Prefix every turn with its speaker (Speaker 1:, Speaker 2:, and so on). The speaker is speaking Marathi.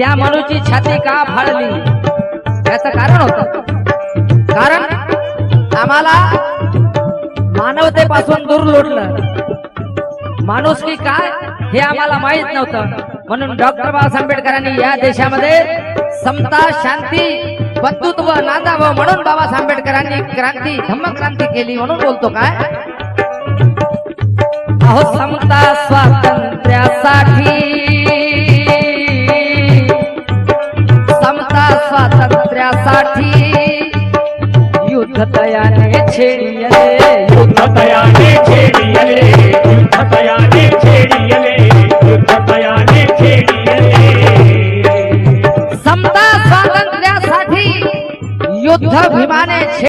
Speaker 1: त्या मनुची छाती का फाळली याचं कारण होतं। कारण आम्हाला मानवतेपासून दूर लोटलं, माणुसकी काय हे आम्हाला माहित नव्हतं। म्हणून डॉक्टर बाबासाहेब आंबेडकरांनी या देशामध्ये समता, शांती, बंधुत्व नांदावं म्हणून बाबासाहेब आंबेडकरांनी क्रांती, धम्मक्रांती केली। म्हणून बोलतो काय, अहो समता स्वातंत्र्यासाठी, समता स्वातंत्र्यासाठी युद्ध तयाने छेडिले,
Speaker 2: युद्ध तयाने छेडिले, युद्ध तयाने